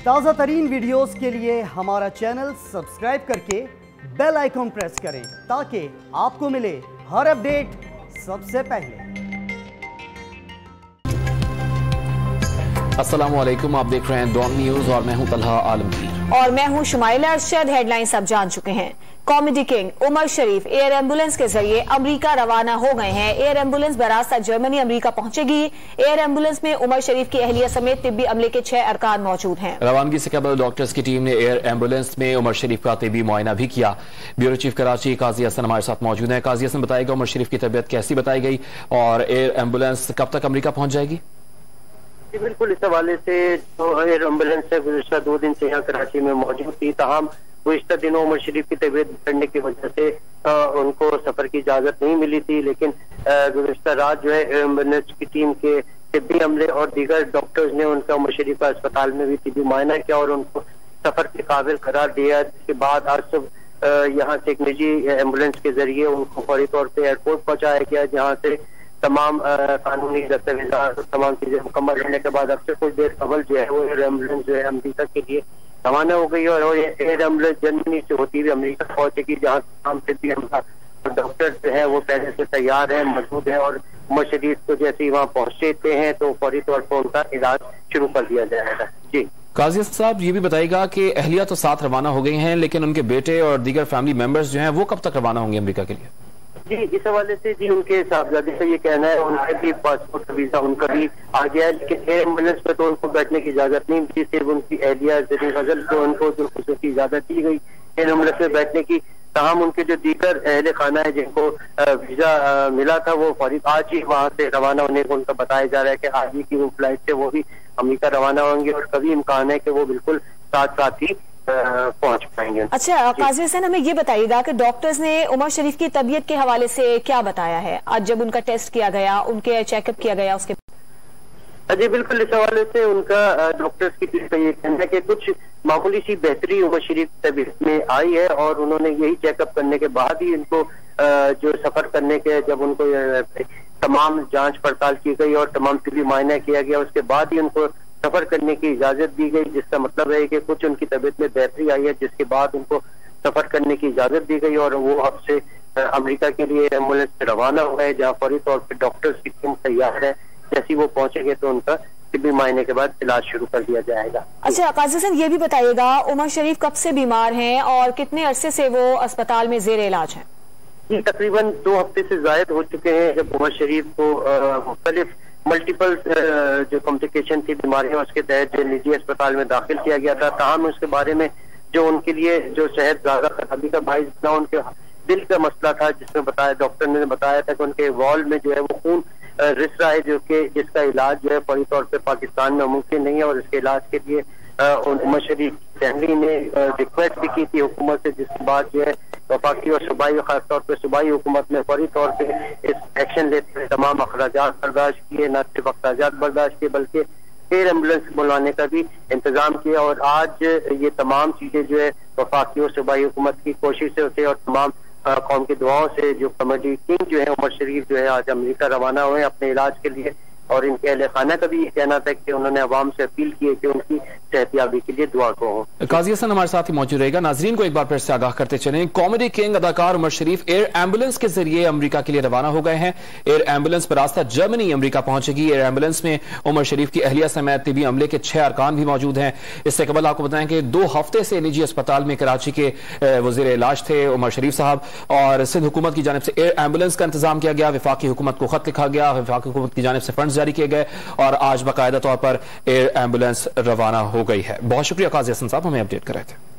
ताज़ा तरीन वीडियोस के लिए हमारा चैनल सब्सक्राइब करके बेल आइकॉन प्रेस करें ताकि आपको मिले हर अपडेट सबसे पहले। अस्सलाम वालेकुम, आप देख रहे हैं डॉन न्यूज और मैं हूं तलहा आलमगीर और मैं हूं शुमाइला अरशद। हेडलाइंस अब जान चुके हैं। कॉमेडी किंग उमर शरीफ एयर एम्बुलेंस के जरिए अमेरिका रवाना हो गए हैं। एयर एम्बुलेंस बरास्ता जर्मनी अमेरिका पहुंचेगी। एयर एम्बुलेंस में उमर शरीफ की अहलिया समेत तिब्बी अमले के 6 अरकान मौजूद हैं। रवानगी से कबल डॉक्टर्स की टीम ने एयर एम्बुलेंस में उमर शरीफ का तिब्बी मुआयना भी किया। ब्यूरो चीफ कराची काजी हसन हमारे साथ मौजूद है। काजी हसन, बताएगा उमर शरीफ की तबीयत कैसी बताई गई और एयर एम्बुलेंस कब तक अमेरिका पहुंच जाएगी? बिल्कुल, इस हवाले से जो एयर एम्बुलेंस है गुज़श्ता 2 दिन से यहाँ कराची में मौजूद थी। तमाम गुज़श्ता दिनों उमर शरीफ की तबीयत बिगड़ने की वजह से उनको सफर की इजाजत नहीं मिली थी, लेकिन गुज़श्ता रात जो है एयर एम्बुलेंस की टीम के तिब्बी अमले और दीगर डॉक्टर्स ने उनका उमर शरीफ का अस्पताल में भी तिब्बी मुआयना किया और उनको सफर के काबिल करार दिया। जिसके बाद आज सुबह यहाँ से एक निजी एम्बुलेंस के जरिए उनको फौरी तौर पर एयरपोर्ट पहुंचाया गया, जहाँ से तमाम कानूनी दस्तावेज़ात तमाम चीजें मुकम्मल होने के बाद अब से कुछ देर कबल जो है वो एयर एम्बुलेंस जो है अमेरिका के लिए रवाना हो गई और एयर एम्बुलेंस जर्मनी से होती हुई अमेरिका पहुंचेगी, जहाँ तमाम तिब्बी डॉक्टर जो है वो पहले से तैयार है, मौजूद है और उमर शरीफ को जैसे ही वहाँ पहुंचते हैं तो फौरी तौर पर उनका इलाज शुरू कर दिया जाएगा। जी काजी साहब, ये भी बताइएगा कि अहलिया तो साथ रवाना हो गई हैं, लेकिन उनके बेटे और दीगर फैमिली मेंबर्स जो हैं वो कब तक रवाना होंगे अमेरिका के लिए? जी, इस हवाले से जी उनके साहबजादे से ये कहना है उनका भी पासपोर्ट वीजा उनका भी आ गया है, लेकिन एयर एम्बुलेंस में तो उनको बैठने की इजाजत नहीं थी। सिर्फ उनकी अहलिया ज़रीन फजल को उनको जो खुसूसी इजाजत दी गई एयर एम्बुलेंस में बैठने की। तमाम उनके जो दीगर अहले खाना है जिनको वीजा मिला था वो फौरी आज ही वहाँ से रवाना होने को उनका बताया जा रहा है कि आज ही की वो फ्लाइट से वो भी अमेरिका रवाना होंगे और कभी इम्कान है कि वो बिल्कुल साथ साथ ही पहुंच पाएंगे। अच्छा काजी हसन, हमें ये बताइएगा कि डॉक्टर्स ने उमर शरीफ की तबीयत के हवाले से क्या बताया है आज जब उनका टेस्ट किया गया, उनके चेकअप किया गया उसके? जी बिल्कुल, इस हवाले से उनका डॉक्टर्स की टीम का ये कहना है कि कुछ मामूली सी बेहतरी उमर शरीफ की तबीयत में आई है और उन्होंने यही चेकअप करने के बाद ही इनको जो सफर करने के जब उनको तमाम जांच पड़ताल की गई और तमाम तिब्बी मुआयना किया गया उसके बाद ही उनको सफर करने की इजाजत दी गई, जिसका मतलब है कि कुछ उनकी तबीयत में बेहतरी आई है, जिसके बाद उनको सफर करने की इजाजत दी गई और वो अब से अमेरिका के लिए एम्बुलेंस से रवाना हो गए, जहाँ फौरी तौर पर डॉक्टर्स की टीम तैयार है। जैसे वो पहुंचेंगे तो उनका तिब्बी मुआयने के बाद इलाज शुरू कर दिया जाएगा। अच्छा काजी हसन, ये भी बताइएगा उमर शरीफ कब से बीमार हैं और कितने अरसे से वो अस्पताल में जेर इलाज है? ये तकरीबन 2 हफ्ते से जायद हो चुके हैं जब उमर शरीफ को मुख्तलिफ मल्टीपल जो कॉम्प्लिकेशन थी बीमारियां उसके तहत जो निजी अस्पताल में दाखिल किया गया था। ताहम उसके बारे में जो उनके लिए जो सेहत ज्यादा खराबी का बाइस ना उनके दिल का मसला था, जिसमें बताया डॉक्टर ने बताया था कि उनके वॉल में जो है वो खून रिस रहा है, जो कि जिसका इलाज जो है फौरी तौर पर पाकिस्तान में मुमकिन नहीं है और इसके इलाज के लिए उमर शरीफ फैमिली ने रिक्वेस्ट भी की थी हुकूमत से, जिसके बाद जो है वफाकी और सूबाई खासतौर पर सूबाई हुकूमत ने फौरी तौर पे इस एक्शन लेते हुए तमाम अखराजात बर्दाश्त किए, न सिर्फ अखराजात बर्दाश्त किए बल्कि एयर एम्बुलेंस बुलाने का भी इंतजाम किया और आज ये तमाम चीजें जो है वफाकी और सूबाई हुकूमत की कोशिशों से और तमाम कौम की दुआओं से जो कॉमेडी किंग जो है उमर शरीफ जो है आज अमेरिका रवाना हुए अपने इलाज के लिए और इनके अहले खाना का भी ये कहना था कि उन्होंने अवाम से अपील की है कि उनकी सेहतयाबी के लिए दुआ को हो। काजी हसन हमारे साथ ही मौजूद रहेगा। नाजरीन को एक बार फिर से आगाह करते चलें, कॉमेडी किंग अदाकार उमर शरीफ एयर एम्बुलेंस के जरिए अमेरिका के लिए रवाना हो गए हैं। एयर एम्बुलेंस पर रास्ता जर्मनी अमेरिका पहुंचेगी। एयर एम्बुलेंस में उमर शरीफ की अहलिया समेत तिब्बी अमले के 6 अरकान भी मौजूद हैं। इससे कबल आपको बताएं कि 2 हफ्ते से निजी अस्पताल में कराची के वजीर इलाज थे उमर शरीफ साहब और सिंध हुकूमत की जानिब से एयर एम्बुलेंस का इंतजाम किया गया। वफाकी हुकूमत को खत लिखा गया, वफाकी हुकूमत की जानिब से फंड जारी किए गए और आज बाकायदा तौर पर एयर एम्बुलेंस रवाना हो गई है। बहुत शुक्रिया काजी हसन साहब, हमें अपडेट कर रहे थे।